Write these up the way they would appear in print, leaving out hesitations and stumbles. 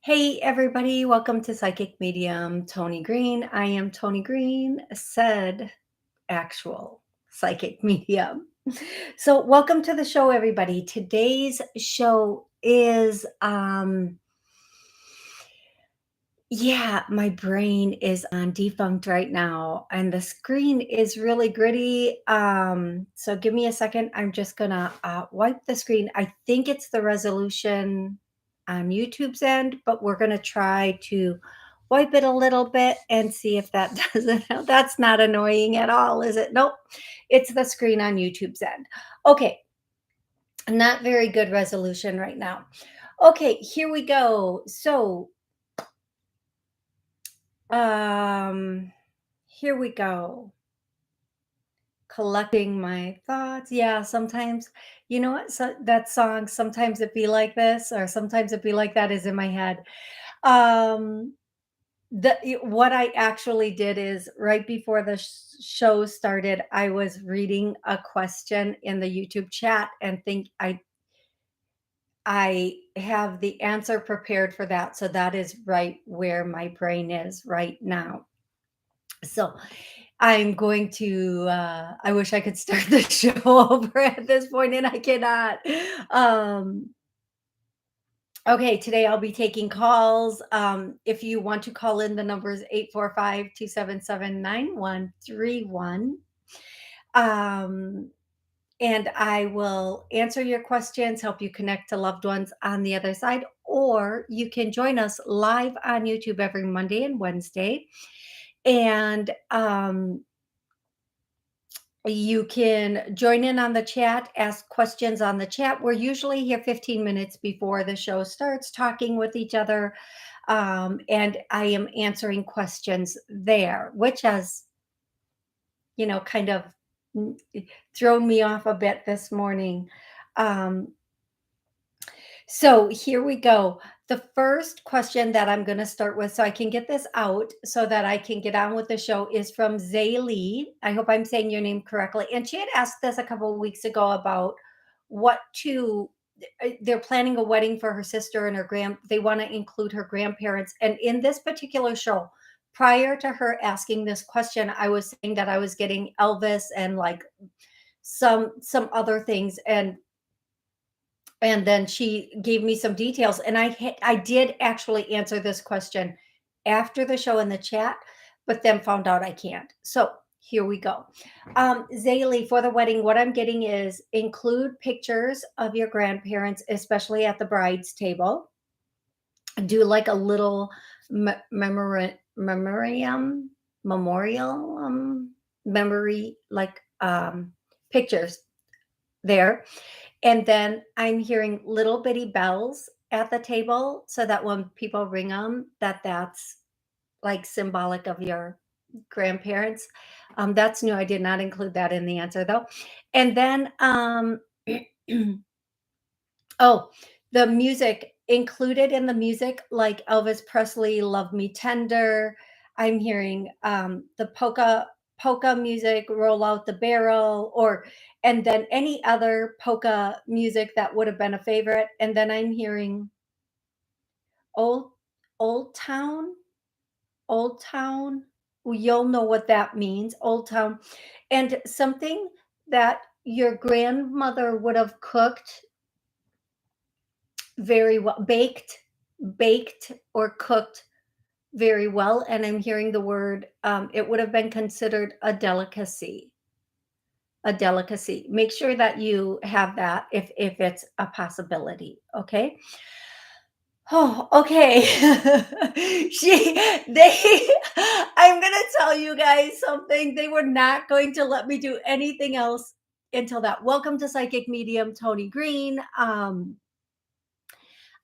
Hey, everybody, welcome to Psychic Medium Toni Greene. I am Toni Greene, said actual psychic medium. So, welcome to the show, everybody. Today's show is yeah, my brain is on defunct right now, and the screen is really gritty. So give me a second. I'm just gonna wipe the screen. I think it's the resolution on YouTube's end, but we're gonna try to wipe it a little bit and see if that doesn't help. That's not annoying at all, is it? Nope, it's the screen on YouTube's end. Okay, not very good resolution right now. Okay, here we go. So Um, here we go. Collecting my thoughts. Yeah, sometimes, you know what? So that song, sometimes it be like this, or sometimes it be like that is in my head. Um, what I actually did is right before the show started, I was reading a question in the YouTube chat and think I have the answer prepared for that. So that is right where my brain is right now. So I'm going to, I wish I could start the show over at this point, and I cannot. Um, okay, today I'll be taking calls. If you want to call in, the number is 845-277-9131. Um, and I will answer your questions, help you connect to loved ones on the other side, or you can join us live on YouTube every Monday and Wednesday. And you can join in on the chat, ask questions on the chat. We're usually here 15 minutes before the show starts, talking with each other. And I am answering questions there, which has, kind of mm, thrown me off a bit this morning. Um, so here we go. The first question that I'm going to start with, so I can get this out so that I can get on with the show, is from Zaylee. I hope I'm saying your name correctly. And she had asked this a couple of weeks ago about what to. They're planning a wedding for her sister and they want to include her grandparents. And in this particular show, prior to her asking this question, I was saying that I was getting Elvis and like some other things, and then she gave me some details, and I did actually answer this question after the show in the chat, but then found out I can't. So here we go. Zaylee, for the wedding, what I'm getting is include pictures of your grandparents, especially at the bride's table. Do like a little memorial memory, like pictures there. And then I'm hearing little bitty bells at the table so that when people ring them, that's like symbolic of your grandparents. That's new. I did not include that in the answer though. And then, oh, the music included in the music, like Elvis Presley, Love Me Tender. I'm hearing the polka music, Roll Out the Barrel, and then any other polka music that would have been a favorite. And then I'm hearing Old Old Town, Old Town. Well, you'll know what that means, Old Town. And something that your grandmother would have cooked very well, baked or cooked very well. And I'm hearing the word, it would have been considered a delicacy. A delicacy. Make sure that you have that if it's a possibility. Okay. Oh, okay. she they I'm gonna tell you guys something. They were not going to let me do anything else until that. Welcome to Psychic Medium Toni Greene.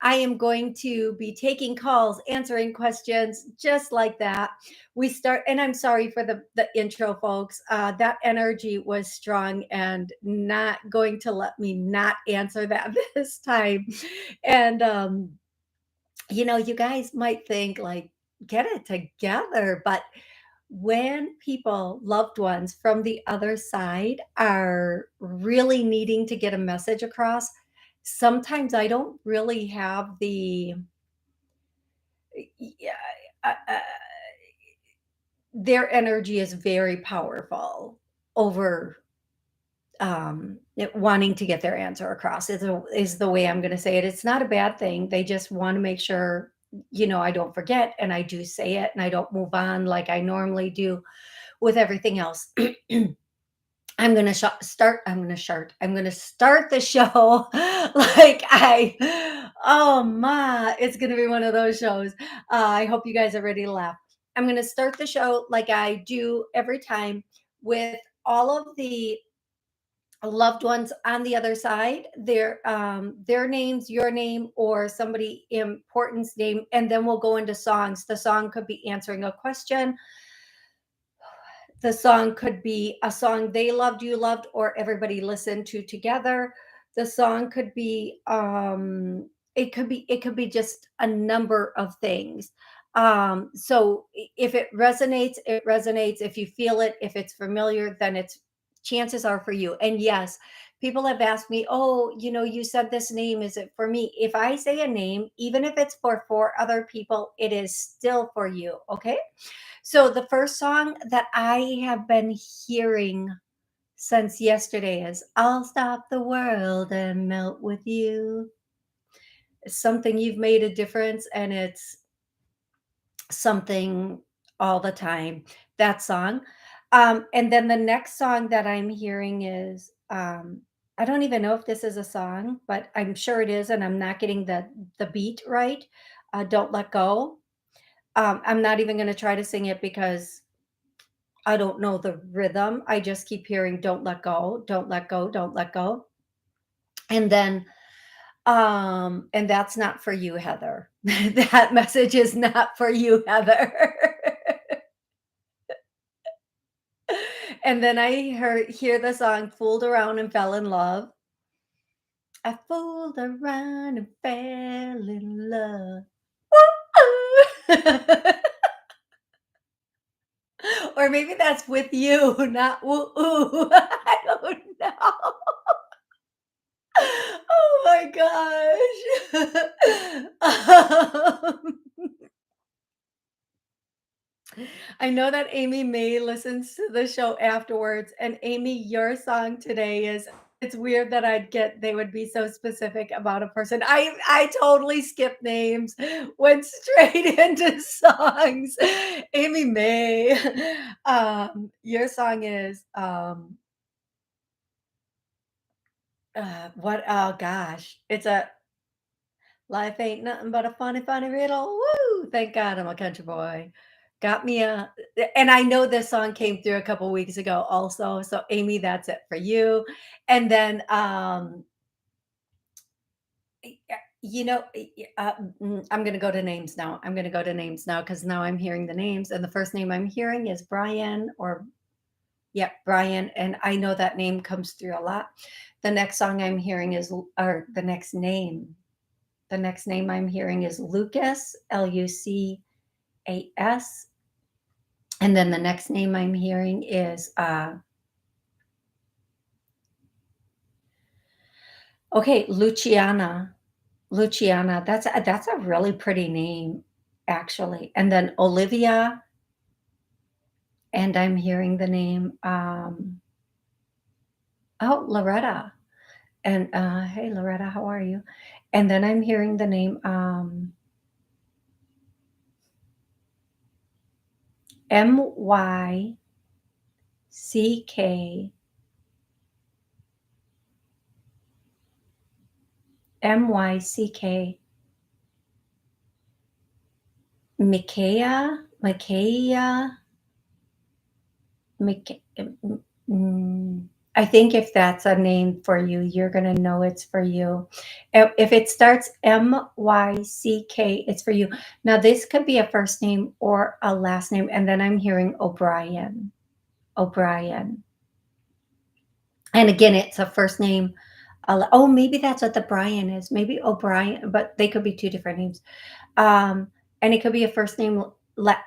I am going to be taking calls, answering questions, just like that. We start, and I'm sorry for the intro, folks. That energy was strong and not going to let me not answer that this time. And you guys might think like, get it together, but when people, loved ones from the other side, are really needing to get a message across, sometimes I don't really have Yeah, their energy is very powerful over wanting to get their answer across is the way I'm going to say it. It's not a bad thing. They just want to make sure, I don't forget and I do say it and I don't move on like I normally do with everything else. I'm going to start the show like oh my, it's going to be one of those shows. I hope you guys are ready to laugh. I'm going to start the show like I do every time with all of the loved ones on the other side, their names, your name, or somebody important's name, and then we'll go into songs. The song could be answering a question, the song could be a song they loved, you loved, or everybody listened to together. The song could be it could be just a number of things. So if it resonates, it resonates. If you feel it, if it's familiar, then it's chances are for you. And yes, people have asked me, "Oh, you said this name, is it for me?" If I say a name, even if it's for four other people, it is still for you, okay? So the first song that I have been hearing since yesterday is "I'll Stop the World and Melt with You." It's something you've made a difference, and it's something all the time. That song. And then the next song that I'm hearing is I don't even know if this is a song, but I'm sure it is, and I'm not getting the beat right. "Don't Let Go." I'm not even going to try to sing it because I don't know the rhythm. I just keep hearing "Don't let go, don't let go, don't let go." And then and that's not for you, Heather. That message is not for you, Heather. And then hear the song "Fooled Around and Fell in Love." I fooled around and fell in love. Or maybe that's with you, not woo. I don't know. Oh my gosh. I know that Amy May listens to the show afterwards. And Amy, your song today is it's weird that they would be so specific about a person. I totally skipped names, went straight into songs. Amy May. Your song is what oh gosh. It's a Life ain't nothing but a funny, funny riddle. Woo! Thank God I'm a country boy. Got me a, and I know this song came through a couple weeks ago also. So Amy, that's it for you. And then I'm gonna go to names now. I'm gonna go to names now because now I'm hearing the names. And the first name I'm hearing is Brian or yeah, Brian. And I know that name comes through a lot. The next song I'm hearing is or the next name. The next name I'm hearing is Lucas, Lucas. And then the next name I'm hearing is okay, Luciana. Luciana. That's a really pretty name, actually. And then Olivia, and I'm hearing the name oh, Loretta. And hey Loretta, how are you? And then I'm hearing the name MYCK MYCK Micaiah, Mc I think if that's a name for you, you're gonna know it's for you. If it starts MYCK, it's for you. Now, this could be a first name or a last name, and then I'm hearing O'Brien. O'Brien. And again, it's a first name. Oh, maybe that's what the Brian is. Maybe O'Brien, but they could be two different names. Um, and it could be a first name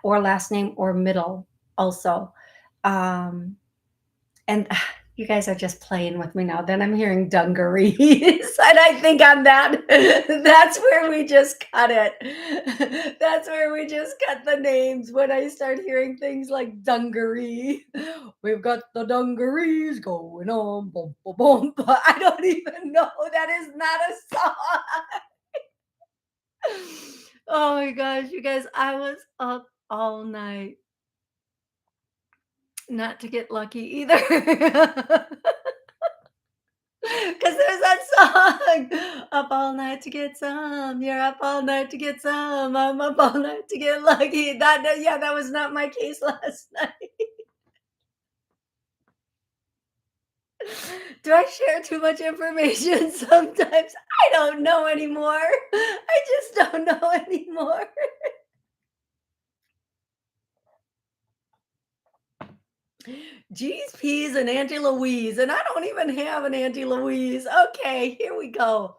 or last name or middle also. Um, and You guys are just playing with me now. Then I'm hearing dungarees, and I think on that, that's where we just cut it. That's where we just cut the names when I start hearing things like dungaree. We've got the dungarees going on, boom, boom, boom. But I don't even know. That is not a song. Oh my gosh, you guys, I was up all night not to get lucky either. Because there's that song, "Up all night to get some, you're up all night to get some, I'm up all night to get lucky." Yeah, that was not my case last night. Do I share too much information sometimes? I don't know anymore. I just don't know anymore. G's, P's, and Auntie Louise, and I don't even have an Auntie Louise. Okay, here we go.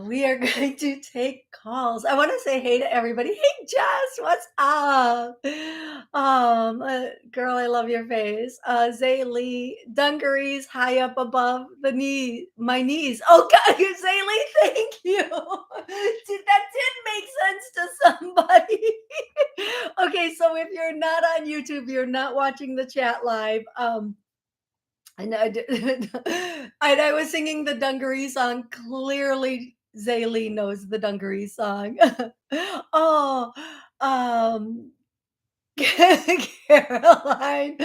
We are going to take calls. I want to say hey to everybody. Hey, Jess, what's up? Girl, I love your face. Zaylee, dungarees high up above the knee, my knees. Oh God, Zaylee, thank you. That did make sense to somebody. Okay, so if you're not on YouTube, you're not watching the chat live. And I was singing the dungaree song. Clearly, Zaylee knows the dungaree song. Oh, um, Caroline.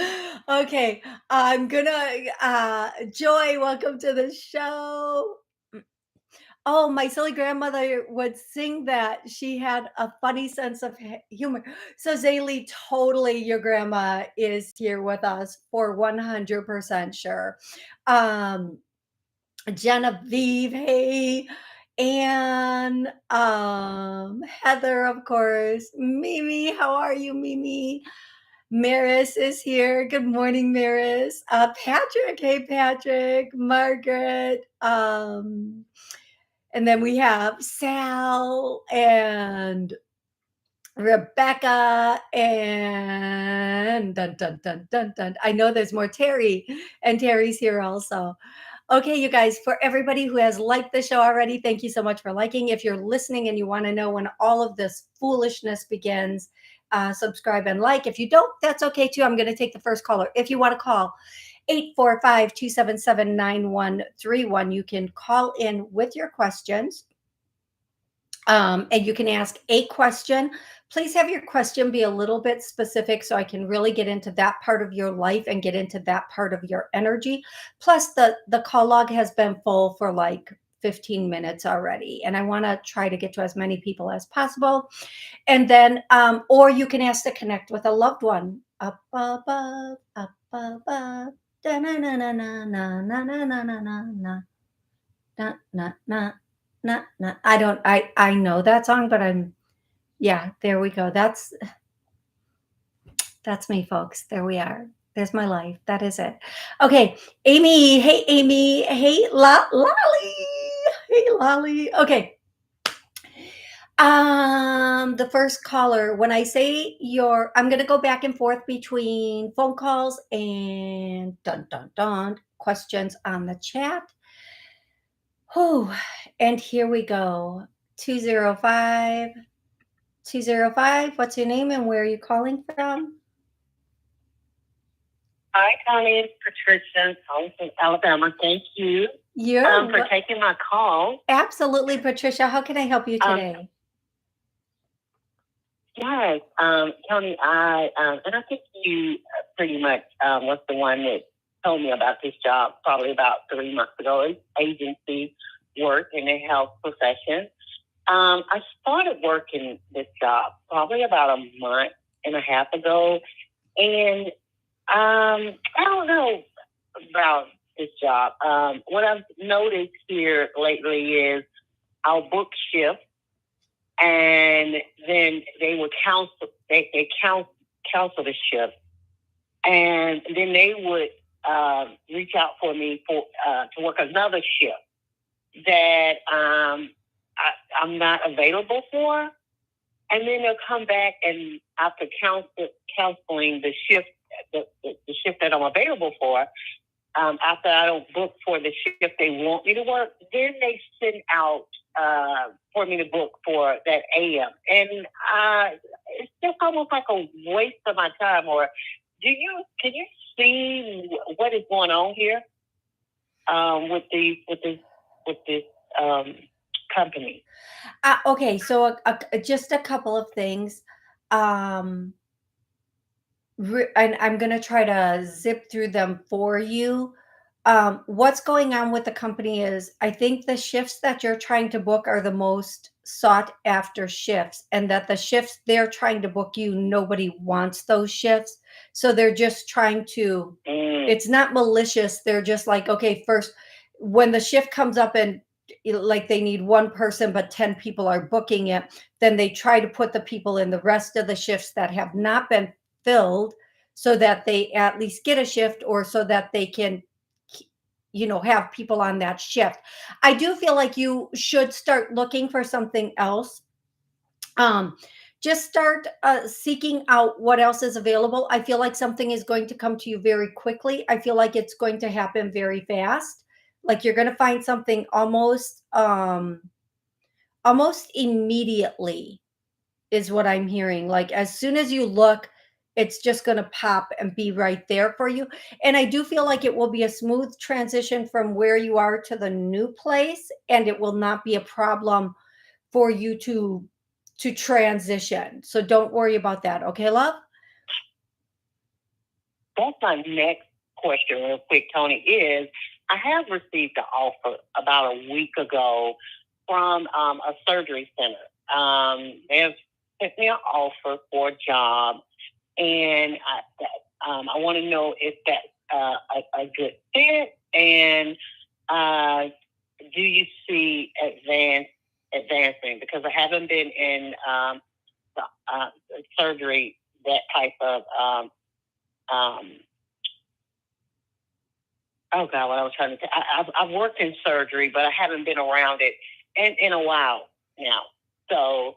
Okay, I'm gonna. Joy, welcome to the show. Oh, my silly grandmother would sing that. She had a funny sense of humor. So, Zaylee, totally your grandma is here with us for 100% sure. Um, Genevieve, hey, and Heather, of course. Mimi, how are you, Mimi? Maris is here. Good morning, Maris. Patrick, hey, Patrick. Margaret, and then we have Sal and Rebecca and dun dun dun dun dun. I know there's more Terry, and Terry's here also. Okay, you guys, for everybody who has liked the show already, thank you so much for liking. If you're listening and you want to know when all of this foolishness begins, subscribe and like. If you don't, that's okay too. I'm going to take the first caller. If you want to call 845-277-9131, you can call in with your questions. And you can ask a question. Please have your question be a little bit specific so I can really get into that part of your life and get into that part of your energy. Plus, the call log has been full for like 15 minutes already, and I want to try to get to as many people as possible. And then, or you can ask to connect with a loved one. Up above, up above. Da na na na na na na na na na na na na na. I know that song, but yeah, there we go. That's me, folks. There we are. There's my life. That is it. Okay, Amy. Hey, Amy. Hey, Lolly. Hey, Lolly. Okay. The first caller, when I say I'm gonna go back and forth between phone calls and dun dun dun questions on the chat. Oh, and here we go. 205. 205, what's your name and where are you calling from? Hi, Toni. It's Patricia. Calling from Alabama. Thank you for taking my call. Absolutely, Patricia. How can I help you today? Yes, Toni, and I think you pretty much was the one that told me about this job probably about 3 months ago. It's agency work in the health profession. I started working this job probably about a month and a half ago, and I don't know about this job. What I've noticed here lately is I'll book shifts, and then they would counsel the shift, and then they would reach out for me to work another shift that I'm not available for, and then they'll come back and after counseling the shift the shift that I'm available for, after I don't book for the shift they want me to work, then they send out for me to book for that AM, and it's just almost like a waste of my time. Or can you see what is going on here with this company? Okay, so just a couple of things. Um, and I'm going to try to zip through them for you. What's going on with the company is I think the shifts that you're trying to book are the most sought after shifts, and that the shifts they're trying to book you, nobody wants those shifts. So they're just trying to, it's not malicious. They're just like, okay, first, when the shift comes up and like they need one person, but 10 people are booking it, then they try to put the people in the rest of the shifts that have not been filled so that they at least get a shift, or so that they can have people on that shift. I do feel like you should start looking for something else. um just start seeking out what else is available. I feel like something is going to come to you very quickly. I feel like it's going to happen very fast. Like you're going to find something almost immediately, is what I'm hearing. Like as soon as you look, it's just going to pop and be right there for you. And I do feel like it will be a smooth transition from where you are to the new place, and it will not be a problem for you to transition. So don't worry about that. Okay, love? That's my next question, real quick, Tony. Is I have received an offer about a week ago from a surgery center. They have sent me an offer for a job, and I want to know if that's a good fit. And do you see advancing? Because I haven't been in surgery, that type of oh God, what I was trying to say. I've worked in surgery, but I haven't been around it in a while now. So,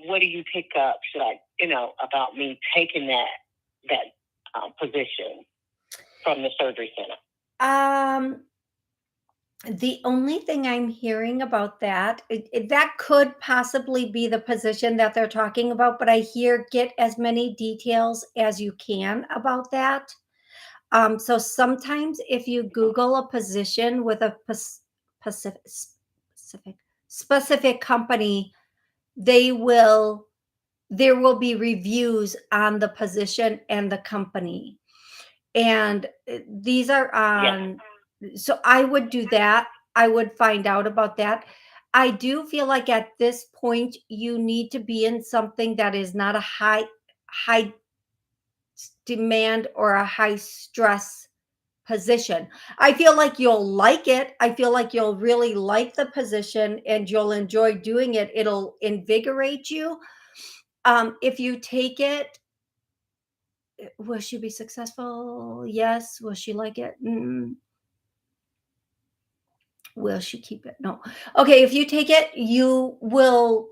what do you pick up? Should I, about me taking that position from the surgery center? um the only thing I'm hearing about that, that could possibly be the position that they're talking about, but I hear get as many details as you can about that. So sometimes if you Google a position with a specific specific company, they will there will be reviews on the position and the company. And these are Yeah. on, so I would do that. I would find out about that. I do feel like at this point you need to be in something that is not a high demand or a high stress position. I feel like you'll like it. I feel like you'll really like the position and you'll enjoy doing it. It'll invigorate you. If you take it, will she be successful? Yes. Will she like it? Will she keep it? No. Okay, if you take it, you'll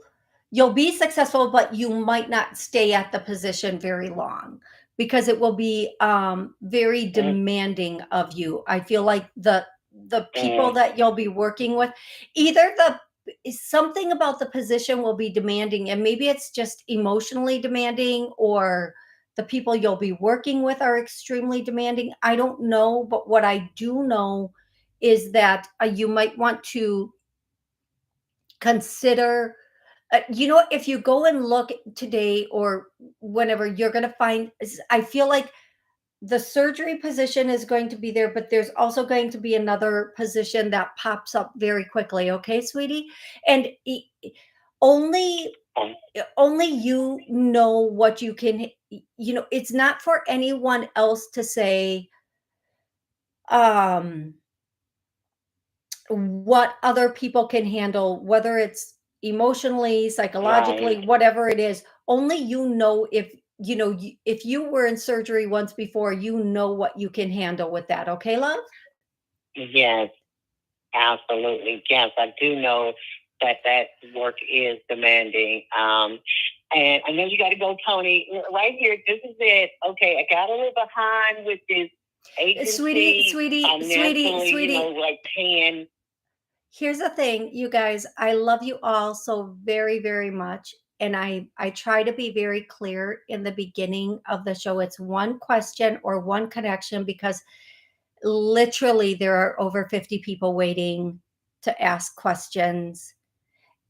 be successful, but you might not stay at the position very long because it will be very demanding of you. I feel like the people that you'll be working with, either the something about the position will be demanding, and maybe it's just emotionally demanding, or the people you'll be working with are extremely demanding. I don't know, but what I do know is that you might want to consider, if you go and look today or whenever, you're going to find, I feel like the surgery position is going to be there, but there's also going to be another position that pops up very quickly. Okay, sweetie? And only only you know what you can, it's not for anyone else to say um what other people can handle, whether it's emotionally, psychologically, Right. whatever it is. Only you know, if you were in surgery once before, you know what you can handle with that. Okay, love? Yes, absolutely. Yes, I do know that work is demanding. And I know you got to go, Toni. Right here, this is it. Okay, I got a little behind with this agency, Sweetie. like paying. Here's the thing, you guys, I love you all so very, very much. And I try to be very clear in the beginning of the show. It's one question or one connection because literally there are over 50 people waiting to ask questions.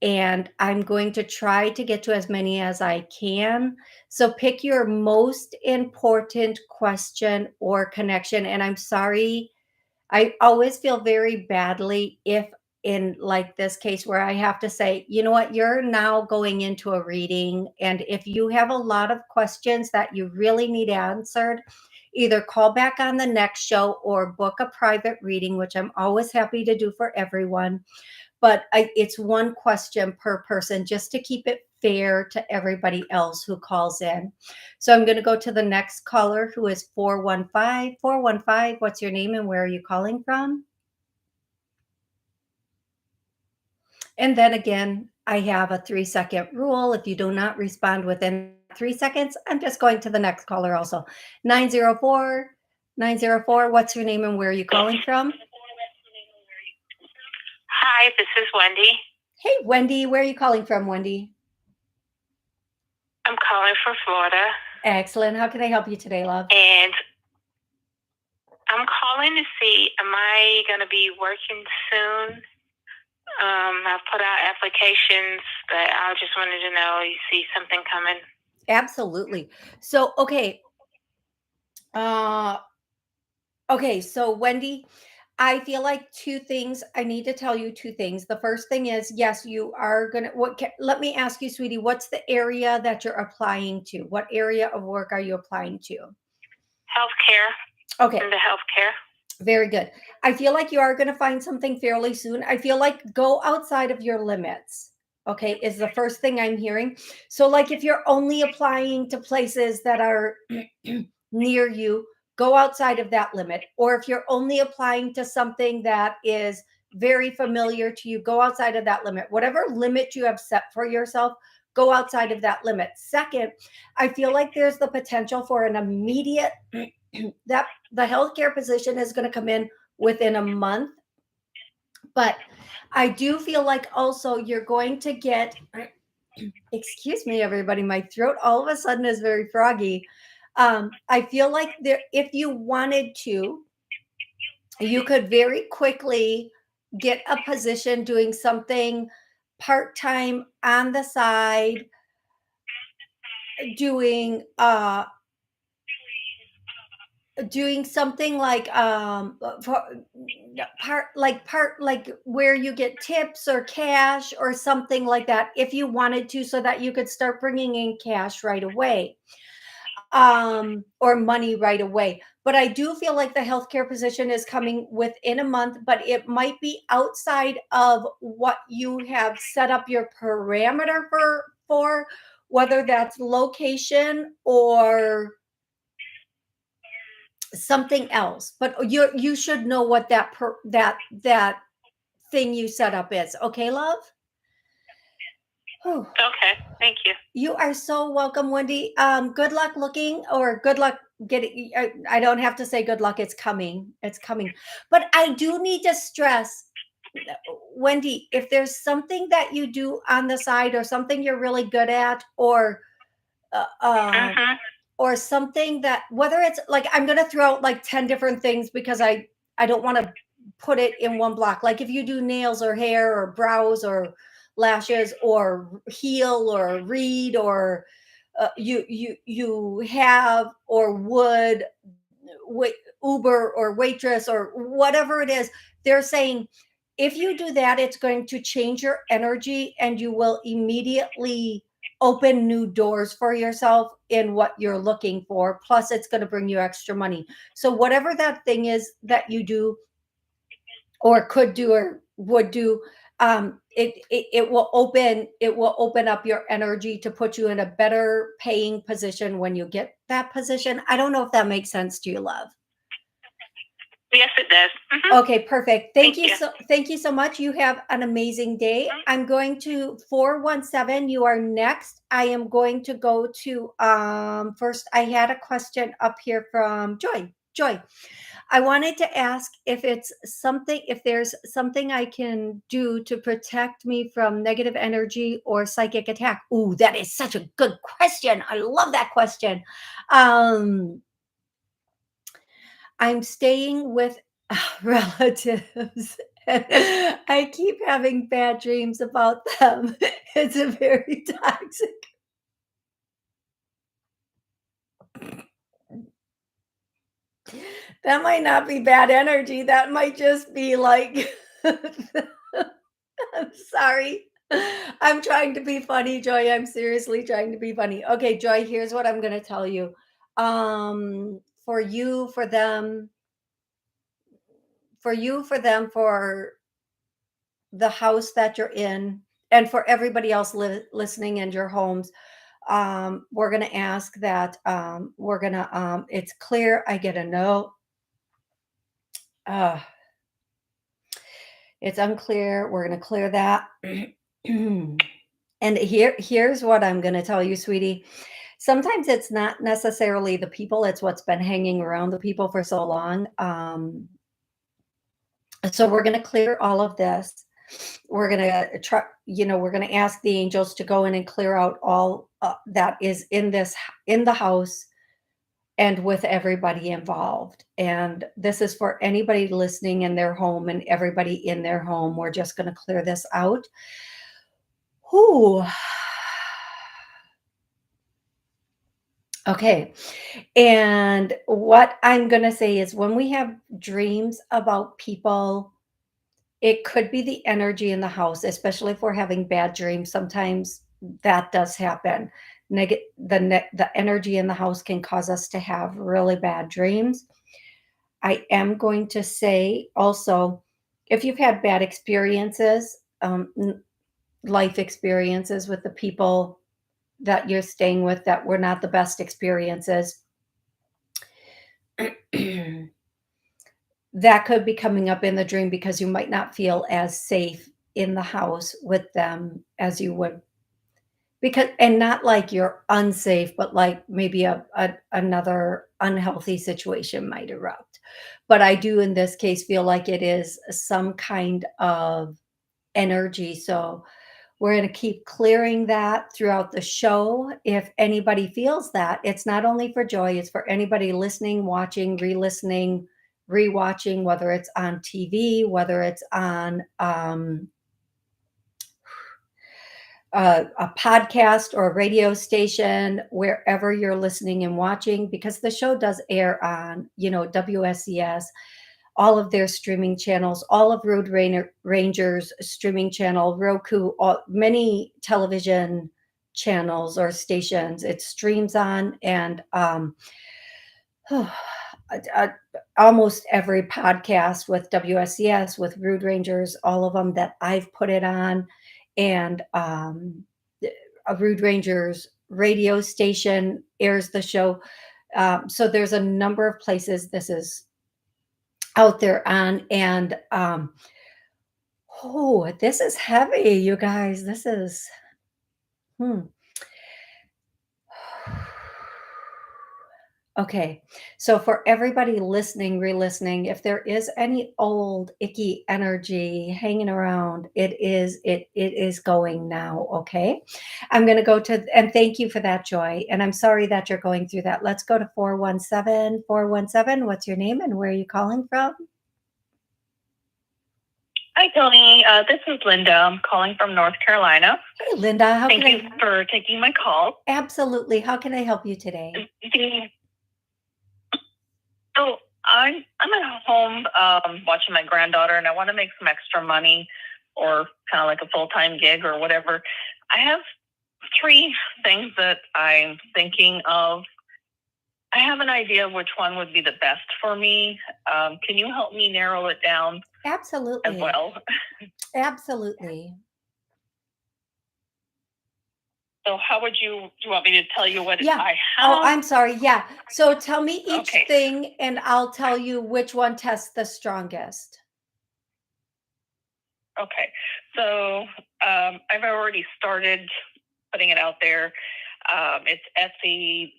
And I'm going to try to get to as many as I can. So pick your most important question or connection. And I'm sorry, I always feel very badly if in like this case where I have to say, you know what, you're now going into a reading. And if you have a lot of questions that you really need answered, either call back on the next show or book a private reading, which I'm always happy to do for everyone. But it's one question per person just to keep it fair to everybody else who calls in. So I'm going to go to the next caller who is 415. 415, what's your name and where are you calling from? And then again, I have a 3-second rule. If you do not respond within 3 seconds, I'm just going to the next caller also. 904, 904, what's your name and where are you calling from? Hi, this is Wendy. Hey, Wendy, where are you calling from, Wendy? I'm calling from Florida. Excellent. How can I help you today, love? And I'm calling to see, am I going to be working soon? I've put out applications, but I just wanted to know, you see something coming? Absolutely. So, okay. So Wendy, I feel like two things. I need to tell you two things. The first thing is, yes, you are gonna. Let me ask you, sweetie, what's the area that you're applying to? What area of work are you applying to? Healthcare. Okay. In the healthcare. Very good. I feel like you are going to find something fairly soon. I feel like go outside of your limits. Okay, is the first thing I'm hearing. So, like, if you're only applying to places that are near you, go outside of that limit. Or if you're only applying to something that is very familiar to you, go outside of that limit. Whatever limit you have set for yourself, go outside of that limit. Second, I feel like there's the potential for an immediate that the healthcare position is going to come in within a month. But I do feel like also you're going to get, excuse me, everybody, my throat all of a sudden is very froggy. I feel like there, if you wanted to, you could very quickly get a position doing something part-time on the side, doing something like part like where you get tips or cash or something like that if you wanted to, so that you could start bringing in cash right away, or money right away. But I do feel like the healthcare position is coming within a month, but it might be outside of what you have set up your parameter for whether that's location or something else. But you should know what that thing you set up is. Okay, love? Whew. Okay, thank you. You are so welcome, Wendy. Good luck looking, or good luck getting. I don't have to say good luck. It's coming. It's coming. But I do need to stress, Wendy, if there's something that you do on the side or something you're really good at, uh, uh, or something that, whether it's like, I'm going to throw out like 10 different things because I don't want to put it in one block. Like if you do nails or hair or brows or lashes or heal or read, or you have or would Uber or waitress or whatever it is, they're saying if you do that, it's going to change your energy and you will immediately open new doors for yourself in what you're looking for. Plus, it's going to bring you extra money. So, whatever that thing is that you do or could do or would do, it will open up your energy to put you in a better paying position when you get that position. I don't know if that makes sense to you, love. Yes, it does. Mhm. Okay, perfect. Thank Thank you you. so much. You have an amazing day. Mhm. I'm going to 417. You are next. I am going to go to first I had a question up here from Joy. Joy, I wanted to ask if there's something I can do to protect me from negative energy or psychic attack. Ooh, that is such a good question. I love that question. Um I'm staying with relatives, and I keep having bad dreams about them. It's a very toxic. That might not be bad energy. That might just be like, I'm sorry. I'm trying to be funny, Joy. I'm seriously trying to be funny. Okay, Joy, here's what I'm going to tell you. For you, for them, for them, for the house that you're in, and for everybody else listening in your homes, we're going to ask that we're going to it's clear. I get a no. uh it's unclear. We're going to clear that. And here's what I'm going to tell you, sweetie. Sometimes it's not necessarily the people, it's what's been hanging around the people for so long. So we're going to clear all of this. We're going to try, we're going to ask the angels to go in and clear out all that is in the house and with everybody involved. And this is for anybody listening in their home and everybody in their home. We're just going to clear this out. Whew. Okay. And what I'm going to say is when we have dreams about people, it could be the energy in the house, especially if we're having bad dreams. Sometimes that does happen. The energy in the house can cause us to have really bad dreams. I am going to say also, if you've had bad experiences, life experiences with the people that you're staying with that were not the best experiences, that could be coming up in the dream because you might not feel as safe in the house with them as you would, because and not like you're unsafe, but like maybe another unhealthy situation might erupt. But I do in this case feel like it is some kind of energy. So we're going to keep clearing that throughout the show. If anybody feels that, it's not only for Joy, it's for anybody listening, watching, re-listening, rewatching, whether it's on TV, whether it's on a podcast or a radio station, wherever you're listening and watching, because the show does air on, WSES, all of their streaming channels, all of Ranger's streaming channel, Roku, many television channels or stations it streams on, and uh, uh, almost every podcast with WSCS, with Rude Rangers, all of them that I've put it on, and a Rude Rangers radio station airs the show. So there's a number of places this is out there on, and oh, this is heavy, you guys. This is hmm. Okay. So for everybody listening, re-listening, if there is any old icky energy hanging around, it is going now, okay? I'm going to go to and thank you for that, Joy. And I'm sorry that you're going through that. Let's go to 417. 417, what's your name and where are you calling from? Hi, Toni. This is Linda. I'm calling from North Carolina. Hey, Linda, how Thank can you for taking my call. Absolutely. How can I help you today? So I'm at home watching my granddaughter, and I want to make some extra money, or kind of like a full-time gig or whatever. I have 3 things that I'm thinking of. I have an idea of which one would be the best for me. Can you help me narrow it down as Absolutely. well? Absolutely. So how would do you want me to tell you what Yeah. I Oh, have? I'm sorry. Yeah. So tell me each Okay. thing and I'll tell you which one tests the strongest. Okay. So I've already started putting it out there. It's Etsy,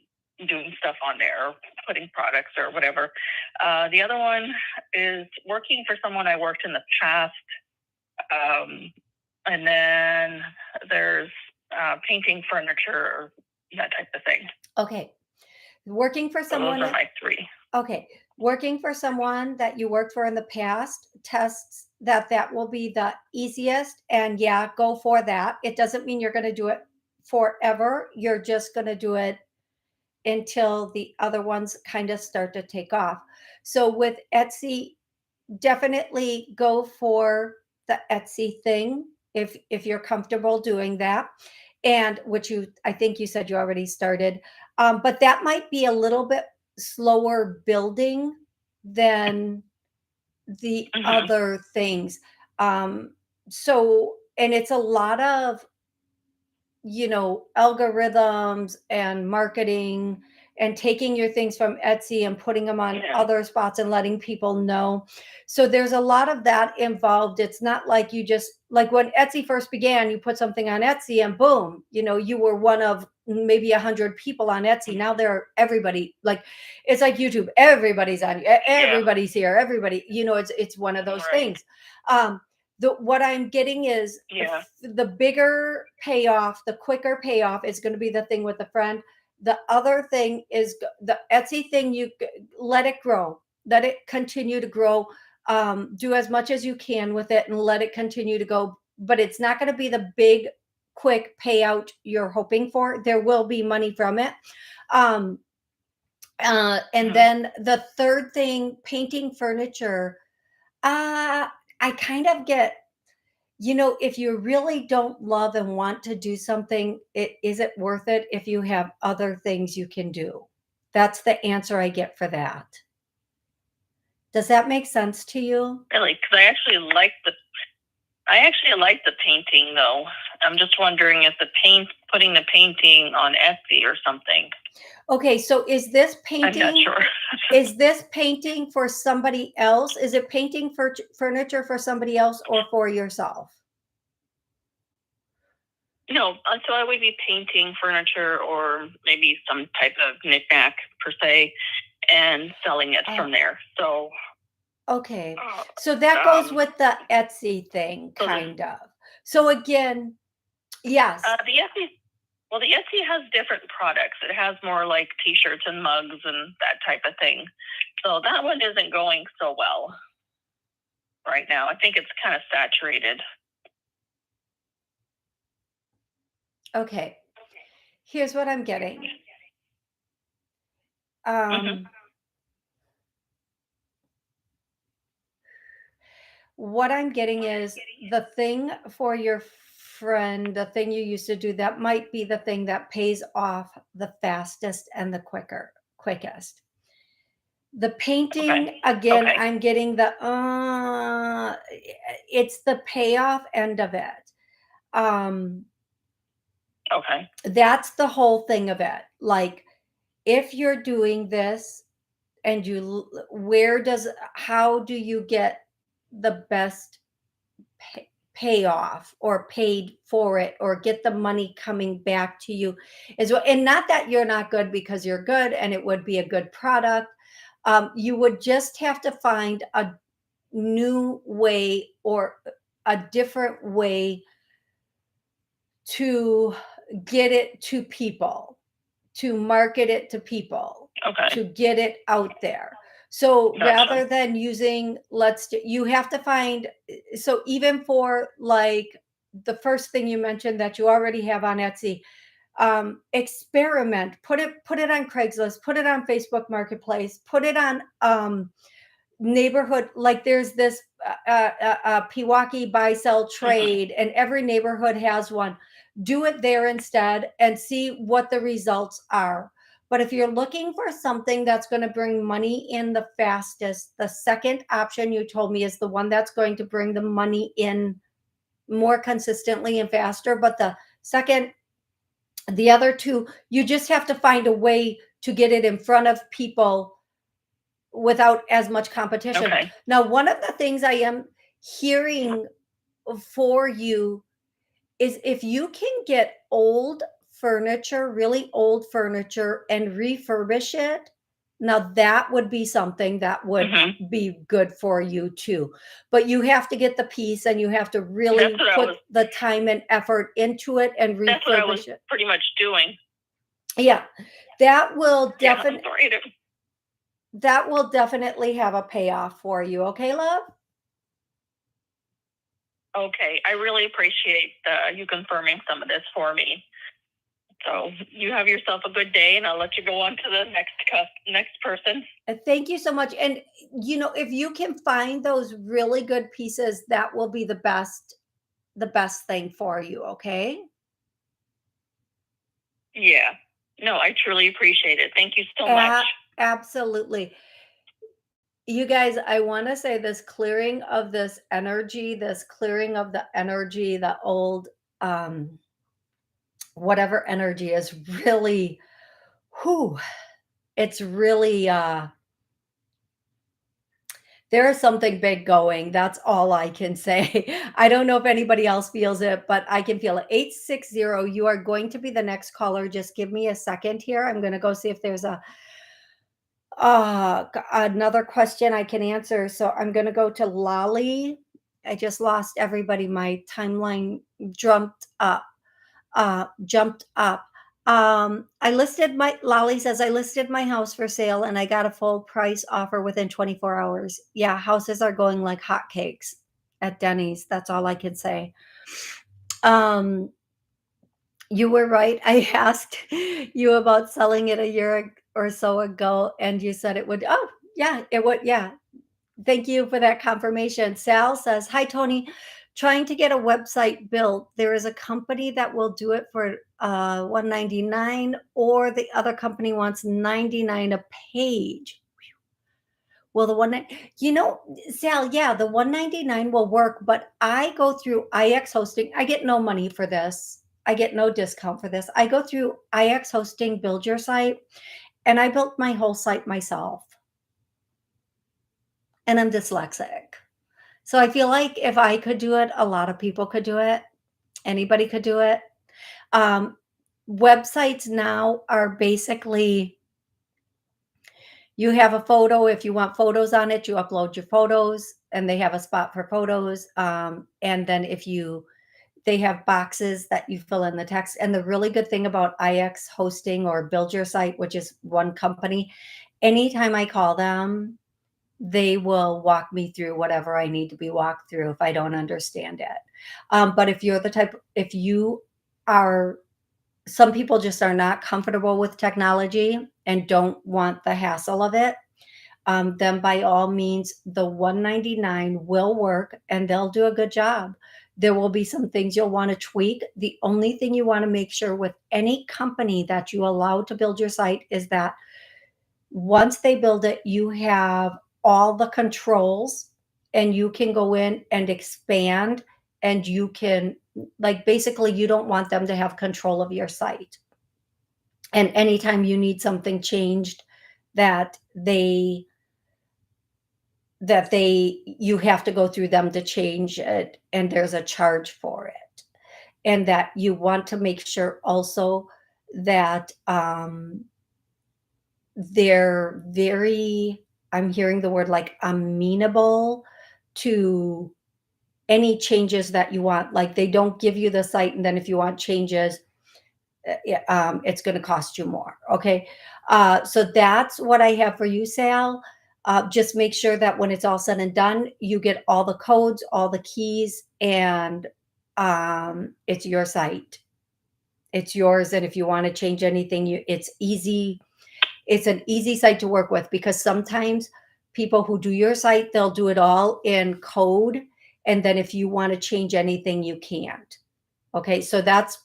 doing stuff on there, putting products or whatever. The other one is working for someone I worked in the past. And then there's painting furniture, that type of thing. Okay. Working for So someone. those are my three. Okay. Working for someone that you worked for in the past tests that will be the easiest. And yeah, go for that. It doesn't mean you're going to do it forever. You're just going to do it until the other ones kind of start to take off. So with Etsy, definitely go for the Etsy thing if you're comfortable doing that, and which I think you said you already started, but that might be a little bit slower building than the other things. So, and it's a lot of algorithms and marketing and taking your things from Etsy and putting them on other spots and letting people know. So there's a lot of that involved. It's not like you just like when Etsy first began, you put something on Etsy and boom, you were one of maybe 100 people on Etsy. Now everybody, like it's like YouTube, everybody's on, everybody's here, everybody, it's one of those things. What I'm getting is the bigger payoff, the quicker payoff is going to be the thing with the friend. The other thing is the Etsy thing. You let it grow, let it continue to grow. Do as much as you can with it and let it continue to go. But it's not going to be the big, quick payout you're hoping for. There will be money from it. And then the third thing, painting furniture. I kind of get, if you really don't love and want to do something, is it worth it if you have other things you can do? That's the answer I get for that. Does that make sense to you? Really? Because I actually like the painting though. I'm just wondering if putting the painting on Etsy or something. Okay, so is this painting? I'm not sure. Is this painting for somebody else? Is it painting for furniture for somebody else or for yourself? No, so I would be painting furniture or maybe some type of knickknack per se, and selling it from there. So okay, so that goes with the Etsy thing, kind of. So again, yes. The Etsy has different products. It has more like T-shirts and mugs and that type of thing. So that one isn't going so well right now. I think it's kind of saturated. Okay. Here's what I'm getting. What I'm getting is the thing for your friend, the thing you used to do, that might be the thing that pays off the fastest and the quickest. The painting, again, I'm getting it's the payoff end of it. That's the whole thing of it. Like, if you're doing this and how do you get the best payoff or paid for it or get the money coming back to you as well? And not that you're not good, because you're good and it would be a good product. You would just have to find a new way or a different way to get it to people, to market it to people, to get it out there. So rather than using, you have to find, so even for like the first thing you mentioned that you already have on Etsy, experiment, put it on Craigslist, put it on Facebook Marketplace, put it on neighborhood, like there's this Pewaukee buy sell trade, and every neighborhood has one. Do it there instead and see what the results are. But if you're looking for something that's going to bring money in the fastest, the second option you told me is the one that's going to bring the money in more consistently and faster. But the second The other two, you just have to find a way to get it in front of people without as much competition. Okay. Now, one of the things I am hearing for you is if you can get old furniture, really old furniture, and refurbish it, now that would be something that would Mhm. be good for you too. But you have to get the piece and you have to really put the time and effort into it and That's what I was refurbish it. pretty much doing. Yeah, that will Yeah, I'm definitely sorry have a payoff for you. Okay, love? Okay, I really appreciate you confirming some of this for me. So you have yourself a good day, and I'll let you go on to the next person. Thank you so much. And if you can find those really good pieces, that will be the best thing for you, okay? Yeah. No, I truly appreciate it. Thank you so much. Absolutely. You guys, I want to say this clearing of this energy, the old whatever energy is really whew, it's really there is something big going. That's all I can say. I don't know if anybody else feels it, but I can feel it. 860, you are going to be the next caller. Just give me a second here. I'm going to go see if there's another question I can answer. So I'm going to go to Lolly. I just lost everybody. My timeline jumped up. Jumped up. Lolly says I listed my house for sale and I got a full price offer within 24 hours. Yeah, houses are going like hotcakes at Denny's. That's all I can say. You were right. I asked you about selling it a year or so ago, and you said it would. Oh, yeah, it would. Yeah. Thank you for that confirmation. Sal says, "Hi, Tony. Trying to get a website built. There is a company that will do it for $199, or the other company wants $99 a page. Well, Sal, yeah, the $199 will work, but I go through IX hosting. I get no money for this. I get no discount for this. I go through IX hosting, build your site, and I built my whole site myself. And I'm dyslexic. So I feel like if I could do it, a lot of people could do it. Anybody could do it. Um, Websites now are basically you have a photo. If you want photos on it, you upload your photos, and they have a spot for photos. And then they have boxes that you fill in the text. And the really good thing about IX hosting or Build Your Site, which is one company, anytime I call them, they will walk me through whatever I need to be walked through if I don't understand it. But if you are, some people just are not comfortable with technology and don't want the hassle of it, then by all means, the 199 will work and they'll do a good job. There will be some things you'll want to tweak. The only thing you want to make sure with any company that you allow to build your site is that once they build it, you have all the controls and you can go in and expand, and you can, like, basically you don't want them to have control of your site. And anytime you need something changed, that you have to go through them to change it, and there's a charge for it. And that you want to make sure also that they're very, I'm hearing the word like amenable to any changes that you want. Like they don't give you the site, and then if you want changes, it's going to cost you more. Okay. So that's what I have for you, Sal. Just make sure that when it's all said and done, you get all the codes, all the keys, and it's your site. It's yours. And if you want to change anything, it's easy. It's an easy site to work with, because sometimes people who do your site, they'll do it all in code. And then if you want to change anything, you can't. Okay, so that's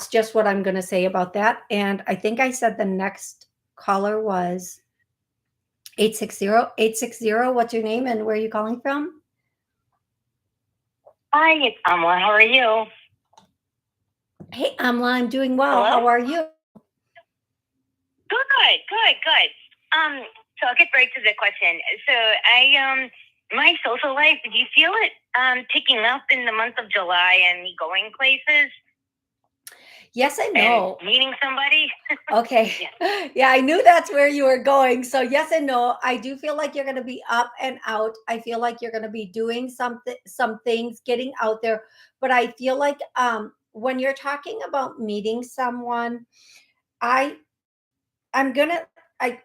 just what I'm going to say about that. And I think I said the next caller was 860. 860. What's your name and where are you calling from? Hi, it's Amla. How are you? Hey, Amla, I'm doing well. Hello? How are you? Good. So I'll get right to the question. So my social life, do you feel it picking up in the month of July and me going places Yes and and no. meeting somebody? Okay. Yeah. Yeah, I knew that's where you were going. So yes and no. I do feel like you're going to be up and out. I feel like you're going to be doing some things, getting out there. But I feel like when you're talking about meeting someone, I I'm gonna I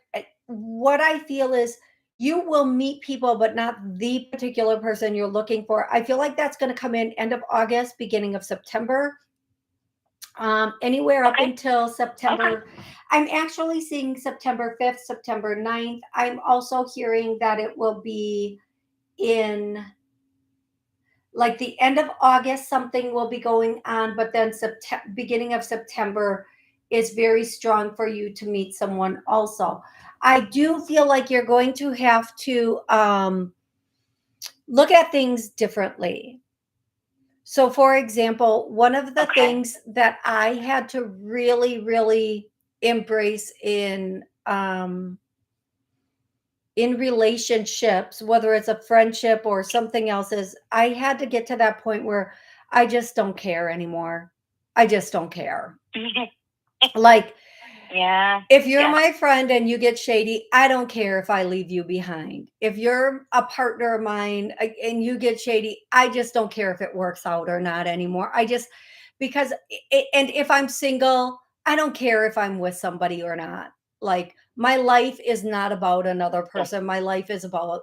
what I feel is you will meet people, but not the particular person you're looking for. I feel like that's going to come in end of August, beginning of September, anywhere up Okay. until September. I'm actually seeing September 5th, September 9th. I'm also hearing that it will be in like the end of August, something will be going on, but then beginning of September is very strong for you to meet someone also. I do feel like you're going to have to look at things differently. So, for example, one of the Okay. things that I had to really, really embrace in relationships, whether it's a friendship or something else, is I had to get to that point where I just don't care anymore. I just don't care. Like, Yeah. if you're Yeah. my friend and you get shady, I don't care if I leave you behind. If you're a partner of mine and you get shady, I just don't care if it works out or not anymore. I just, because, and if I'm single, I don't care if I'm with somebody or not. Like, my life is not about another person. My life is about,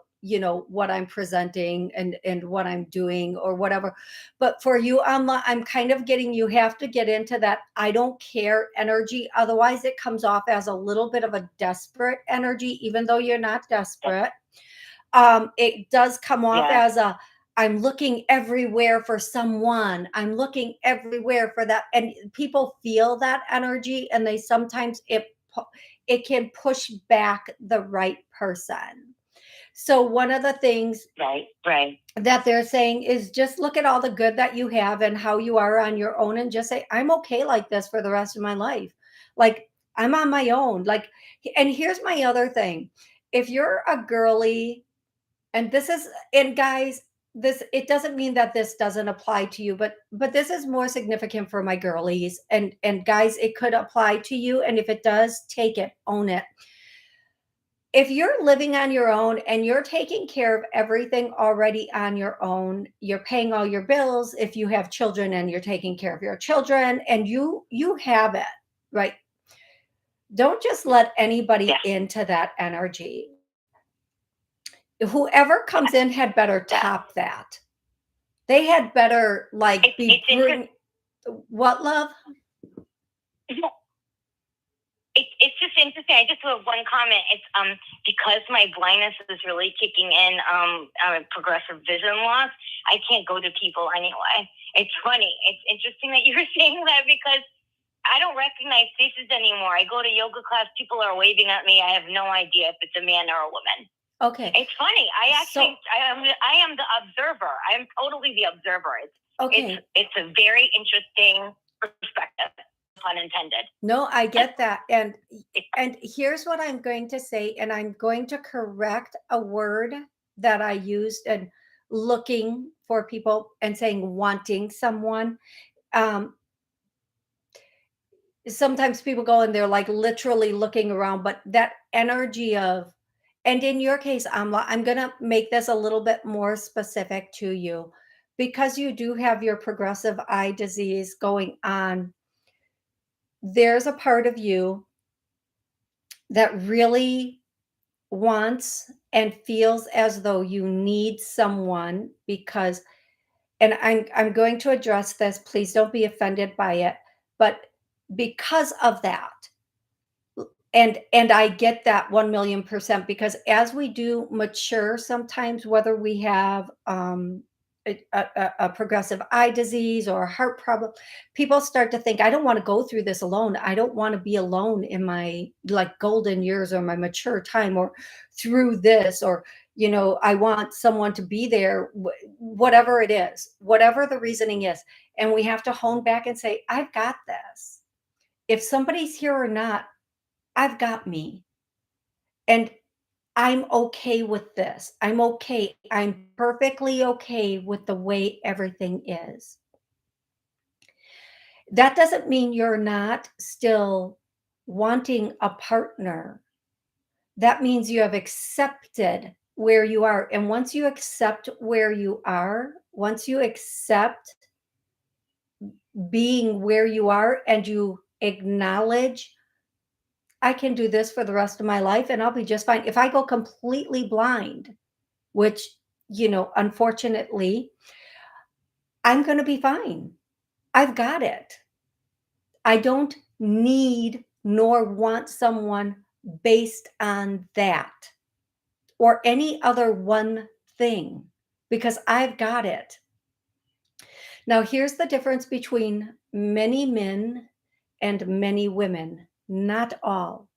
what I'm presenting and what I'm doing or whatever. But for you, I'm kind of getting, you have to get into that I don't care energy. Otherwise, it comes off as a little bit of a desperate energy, even though you're not desperate. It does come off Yeah. as a I'm looking everywhere for someone. I'm looking everywhere for that. And people feel that energy, and they sometimes it can push back the right person. So one of the things Right. that they're saying is just look at all the good that you have and how you are on your own, and just say I'm okay like this for the rest of my life. Like, I'm on my own. Like, and here's my other thing. If you're a girly, and this is, and guys, this, it doesn't mean that this doesn't apply to you, but this is more significant for my girlies, and guys, it could apply to you, and if it does, take it, own it. If you're living on your own and you're taking care of everything already on your own, you're paying all your bills. If you have children and you're taking care of your children, and you have it, right? Don't just let anybody Yeah. into that energy. Whoever comes in had better Yeah. top that. They had better like It's be bring what, love? It's just interesting. I just have one comment. It's because my blindness is really kicking in, progressive vision loss. I can't go to people anyway. It's funny. It's interesting that you were saying that because I don't recognize faces anymore. I go to yoga class, people are waving at me. I have no idea if it's a man or a woman. Okay. It's funny. I am the observer. I am totally the observer. Okay. It's a very interesting perspective, pun intended. No, I get that. And here's what I'm going to say, and I'm going to correct a word that I used, and looking for people and saying wanting someone. Um, Sometimes people go and they're like literally looking around, but that energy of, and in your case, I'm going to make this a little bit more specific to you, because you do have your progressive eye disease going on. There's a part of you that really wants and feels as though you need someone, because, and I'm going to address this, please don't be offended by it, but because of that, and I get that 1,000,000%, because as we do mature, sometimes whether we have a progressive eye disease or a heart problem, people start to think, I don't want to go through this alone. I don't want to be alone in my like golden years or my mature time, or through this, or I want someone to be there, whatever it is, whatever the reasoning is. And we have to hone back and say, I've got this. If somebody's here or not, I've got me. And I'm okay with this. I'm okay. I'm perfectly okay with the way everything is. That doesn't mean you're not still wanting a partner. That means you have accepted where you are. And once you accept where you are, once you accept being where you are and you acknowledge, I can do this for the rest of my life and I'll be just fine. If I go completely blind, which, unfortunately, I'm going to be fine. I've got it. I don't need nor want someone based on that or any other one thing because I've got it. Now, here's the difference between many men and many women. Not all.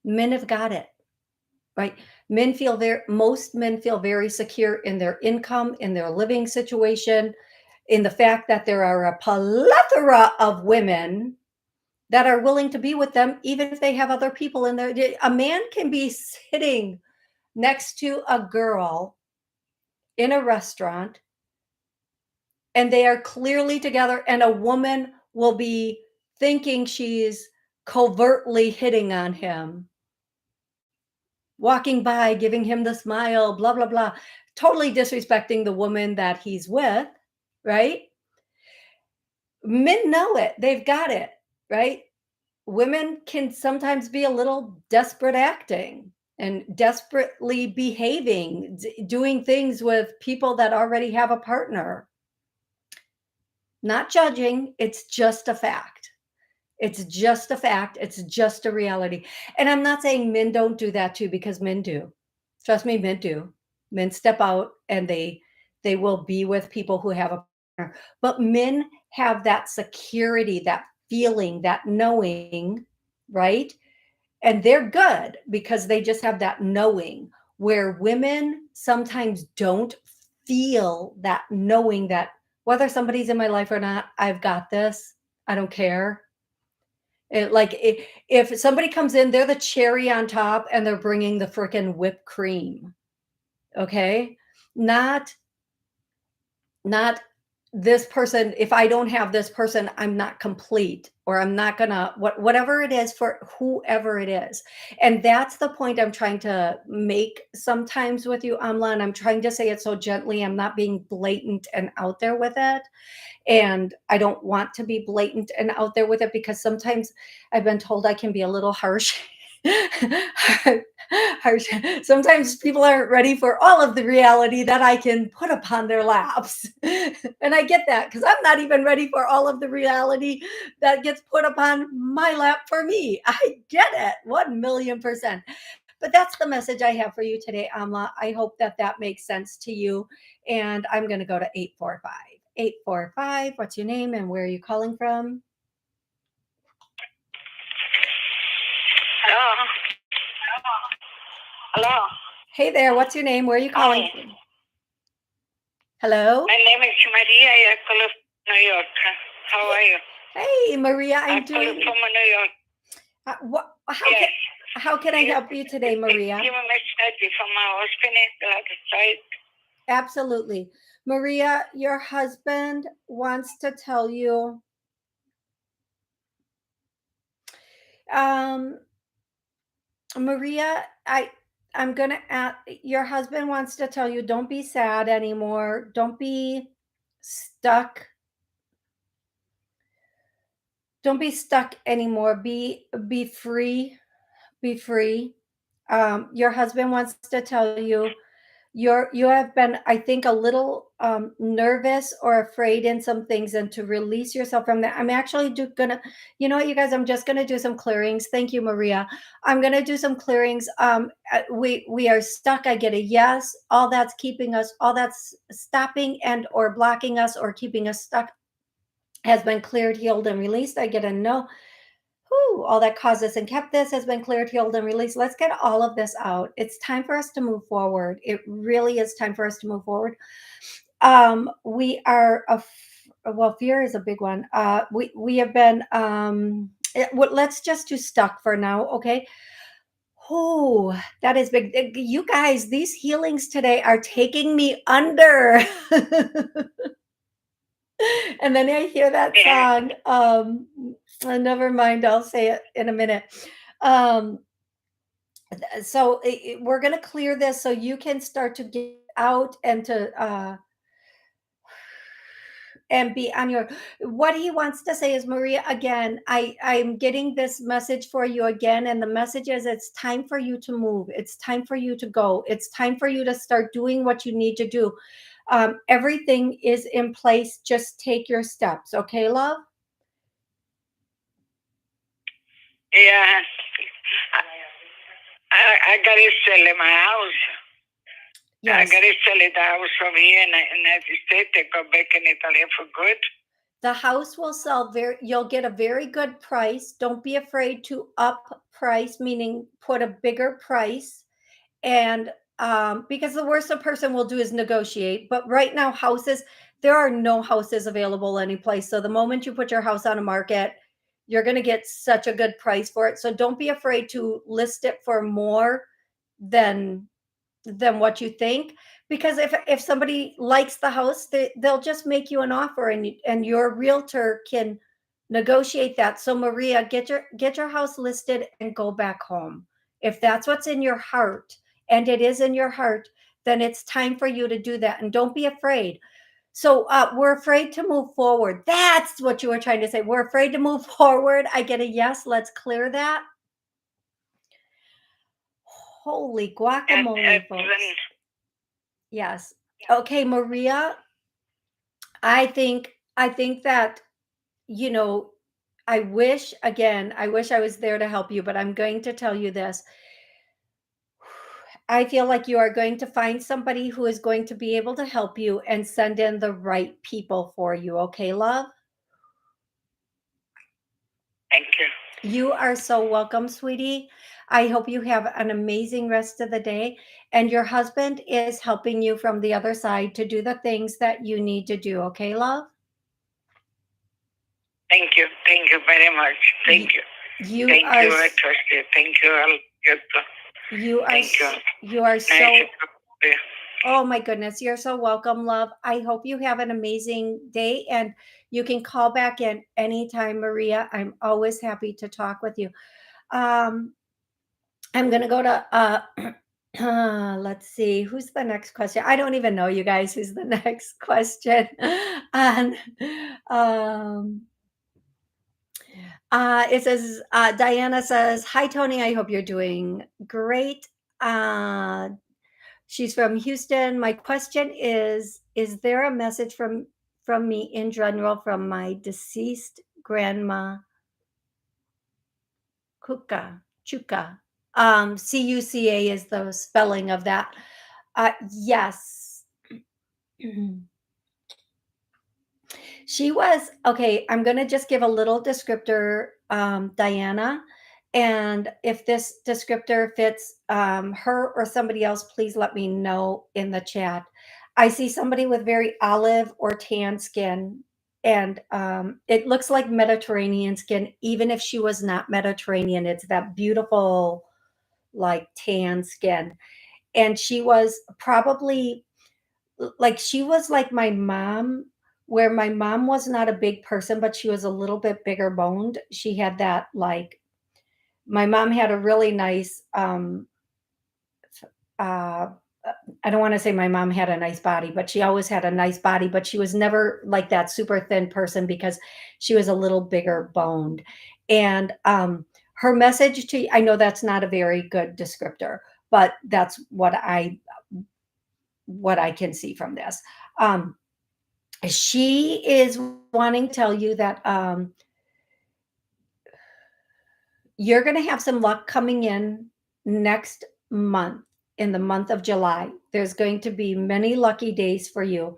Men have got it, right? Most men feel very secure in their income, in their living situation, in the fact that there are a plethora of women that are willing to be with them, even if they have other people in there. A man can be sitting next to a girl in a restaurant and they are clearly together, and a woman will be thinking she's covertly hitting on him, walking by, giving him the smile, blah, blah, blah, totally disrespecting the woman that he's with, right? Men know it, they've got it, right? Women can sometimes be a little desperate acting and desperately behaving, doing things with people that already have a partner. Not judging, it's just a fact. It's just a fact. It's just a reality. And I'm not saying men don't do that too, because men do. Trust me, men do. Men step out and they will be with people who have a partner. But men have that security, that feeling, that knowing, right? And they're good because they just have that knowing, where women sometimes don't feel that knowing that whether somebody's in my life or not, I've got this. I don't care. If somebody comes in, they're the cherry on top and they're bringing the freaking whipped cream. Okay? Not not this person. If I don't have this person, I'm not complete, or I'm not gonna, whatever it is for whoever it is. And that's the point I'm trying to make sometimes with you, Amla, and I'm trying to say it so gently. I'm not being blatant and out there with it. And I don't want to be blatant and out there with it because sometimes I've been told I can be a little harsh. Harsh. Sometimes people aren't ready for all of the reality that I can put upon their laps. And I get that because I'm not even ready for all of the reality that gets put upon my lap for me. I get it, 1,000,000%. But that's the message I have for you today, Amla. I hope that that makes sense to you. And I'm going to go to 845. 845, what's your name and where are you calling from? Hello. Hello. Hey there, what's your name? Where are you calling from? Hello? My name is Maria. I call from New York. How are you? Hey, Maria, I I'm call doing. from New York. Yes. How can I help you today, Maria? Give a message from my husband side. Absolutely. Maria, your husband wants to tell you, Maria, I'm going to ask, your husband wants to tell you, don't be sad anymore. Don't be stuck. Don't be stuck anymore. Be free. Be free. Your husband wants to tell you, you have been, I think, a little nervous or afraid in some things, and to release yourself from that. I'm actually gonna, you know what, you guys, I'm just gonna do some clearings. Thank you, Maria. I'm gonna do some clearings. We are stuck. I get a yes. All that's keeping us, all that's stopping and or blocking us or keeping us stuck has been cleared, healed, and released. I get a no. Whew, all that caused this and kept this has been cleared, healed, and released. Let's get all of this out. It's time for us to move forward. It really is time for us to move forward. We are well, fear is a big one. We have been let's just do stuck for now, okay? Oh, that is big. You guys, these healings today are taking me under. And then I hear that song. Never mind, I'll say it in a minute. Um, so we're going to clear this so you can start to get out and be on your. What he wants to say is, Maria, again, I'm getting this message for you again, and the message is it's time for you to move. It's time for you to go. It's time for you to start doing what you need to do. Everything is in place. Just take your steps, okay, love? Yeah. I got to sell my house. Yes. I got to sell the house from here in the United States to go back in Italy for good. The house will sell you'll get a very good price. Don't be afraid to up price, meaning put a bigger price. And because the worst a person will do is negotiate. But right now, there are no houses available anyplace. So the moment you put your house on a market, you're going to get such a good price for it. So don't be afraid to list it for more than what you think, because if somebody likes the house, they'll just make you an offer, and your realtor can negotiate that. So Maria, get your house listed and go back home. If that's what's in your heart, and it is in your heart, then it's time for you to do that, and don't be afraid. So we're afraid to move forward. That's what you were trying to say. We're afraid to move forward. I get a yes. Let's clear that. Holy guacamole, folks. Yes. Okay, Maria, I think that, you know, I wish I was there to help you, but I'm going to tell you this. I feel like you are going to find somebody who is going to be able to help you and send in the right people for you. Okay, love? Thank you. You are so welcome, sweetie. I hope you have an amazing rest of the day. And your husband is helping you from the other side to do the things that you need to do. Okay, love? Thank you. Thank you very much. Thank you. Thank you. I trust you. Thank you. You are so. Oh my goodness, you're so welcome, love. I hope you have an amazing day, and you can call back in anytime, Maria. I'm always happy to talk with you. I'm going to go to let's see, who's the next question? I don't even know, you guys, who's the next question. And it says, Diana says, hi, Toni. I hope you're doing great. She's from Houston. My question is there a message from me in general from my deceased grandma, Chuka? CUCA is the spelling of that. Yes. She was okay. I'm going to just give a little descriptor, Diana. And if this descriptor fits her or somebody else, please let me know in the chat. I see somebody with very olive or tan skin, and it looks like Mediterranean skin. Even if she was not Mediterranean, it's that beautiful, like, tan skin. And she was probably she was like my mom, where my mom was not a big person, but she was a little bit bigger boned. She had that, like, my mom had a really nice, uh, I don't want to say my mom had a nice body, but she always had a nice body, but she was never like that super thin person because she was a little bigger boned. And her message to you, I know that's not a very good descriptor, but that's what I can see from this. She is wanting to tell you that you're going to have some luck coming in next month, in the month of July. There's going to be many lucky days for you.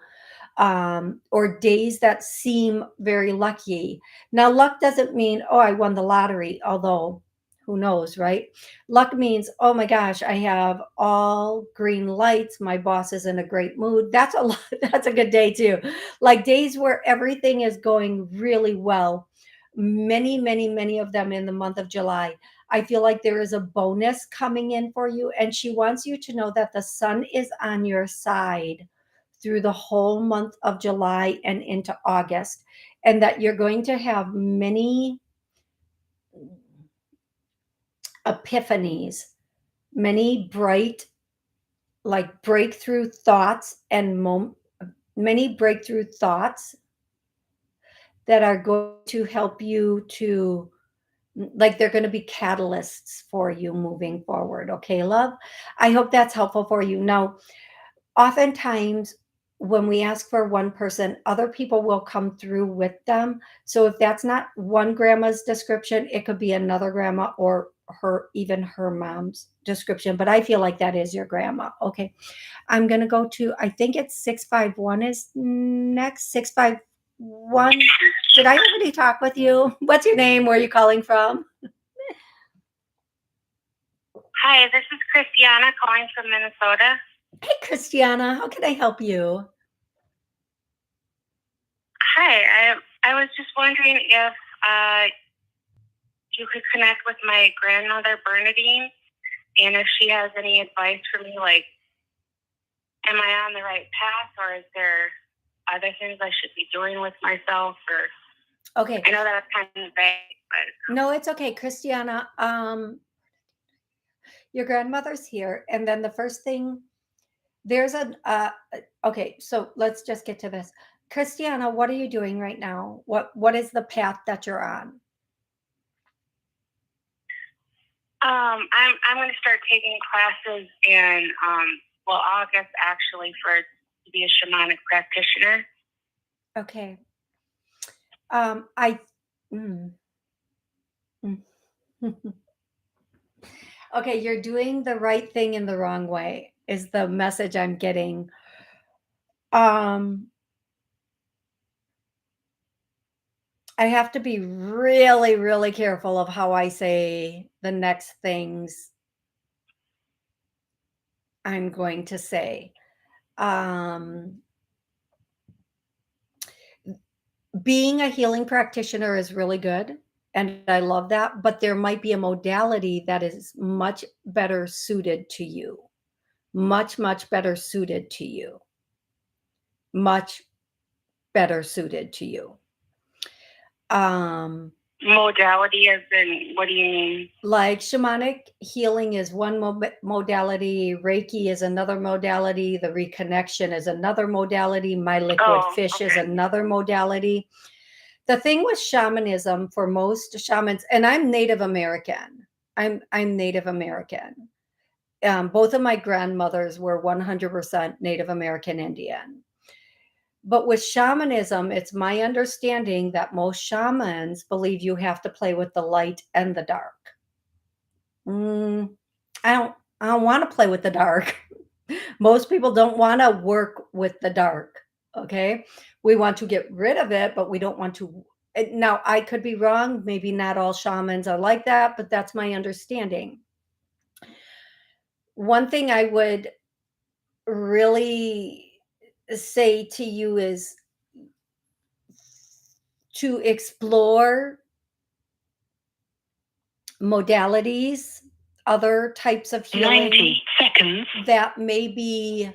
or days that seem very lucky. Now, luck doesn't mean, oh, I won the lottery, although who knows, right? Luck means, oh my gosh, I have all green lights. My boss is in a great mood. That's a lot, that's a good day too. Like days where everything is going really well. Many, many, many of them in the month of July. I feel like there is a bonus coming in for you, and she wants you to know that the sun is on your side through the whole month of July and into August, and that you're going to have many epiphanies, many bright, like breakthrough thoughts and many breakthrough thoughts that are going to help you to, like, they're going to be catalysts for you moving forward. Okay, love? I hope that's helpful for you. Now, oftentimes when we ask for one person, other people will come through with them. So if that's not one grandma's description, it could be another grandma or even her mom's description. But I feel like that is your grandma. Okay. I'm going to go to, I think it's 651 is next. 651. Did I already talk with you? What's your name? Where are you calling from? Hi, this is Christiana calling from Minnesota. Hey, Christiana, how can I help you? Hi, I was just wondering if you could connect with my grandmother Bernadine, and if she has any advice for me, like, am I on the right path, or is there other things I should be doing with myself? Or Okay. I know that's kind of vague, but No, it's okay, Christiana. Your grandmother's here, and then the first thing there's a okay, so let's just get to this. Christiana, what are you doing right now? What is the path that you're on? I'm going to start taking classes in August actually to be a shamanic practitioner. Okay. I mm, mm. Okay, you're doing the right thing in the wrong way is the message I'm getting. Um I have to be really, really careful of how I say the next things I'm going to say. Um, being a healing practitioner is really good, and I love that, but there might be a modality that is much better suited to you. Much, much better suited to you. Much better suited to you. Modality as in, what do you mean? Like shamanic healing is one modality, Reiki is another modality, the reconnection is another modality, my liquid fish is another modality. The thing with shamanism for most shamans, and I'm Native American. I'm Native American. Both of my grandmothers were 100% Native American Indian. But with shamanism, it's my understanding that most shamans believe you have to play with the light and the dark. Mm, I don't wanna play with the dark. Most people don't wanna work with the dark, okay? We want to get rid of it, but we don't want to now I could be wrong, maybe not all shamans are like that, but that's my understanding. One thing I would really say to you is to explore modalities, other types of healing 90 seconds. that may be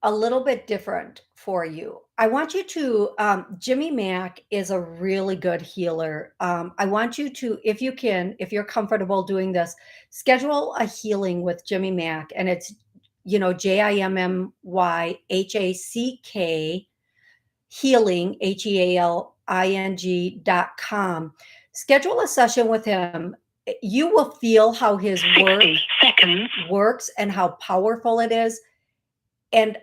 a little bit different for you. I want you to, Jimmy Mack is a really good healer. I want you to, if you can, if you're comfortable doing this, schedule a healing with Jimmy Mack. And it's, JIMMYHACK healing, HEALING.com. Schedule a session with him. You will feel how his work works and how powerful it is. And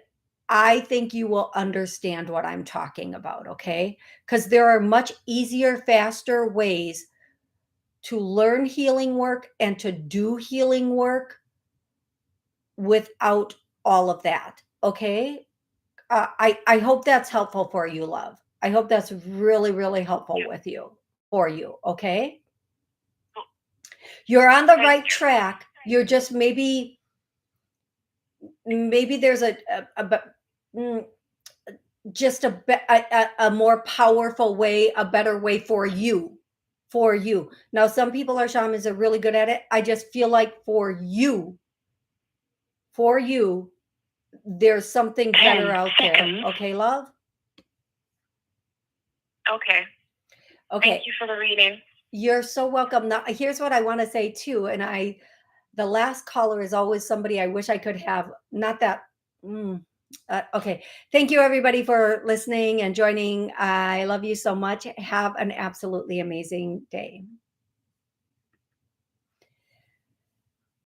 I think you will understand what I'm talking about, okay? Because there are much easier, faster ways to learn healing work and to do healing work without all of that, okay? I hope that's helpful for you, love. I hope that's really, really helpful with you, for you. Okay. You're on the Thank right you. track. You're just maybe there's mm, just a more powerful way, a better way for you. For you. Now, some people are shamans are really good at it. I just feel like for you, there's something 10 better out there. seconds. Okay, love? Okay. Okay. Thank you for the reading. You're so welcome. Now, here's what I want to say too. And the last caller is always somebody I wish I could have. Not that. Okay. Thank you, everybody, for listening and joining. I love you so much. Have an absolutely amazing day.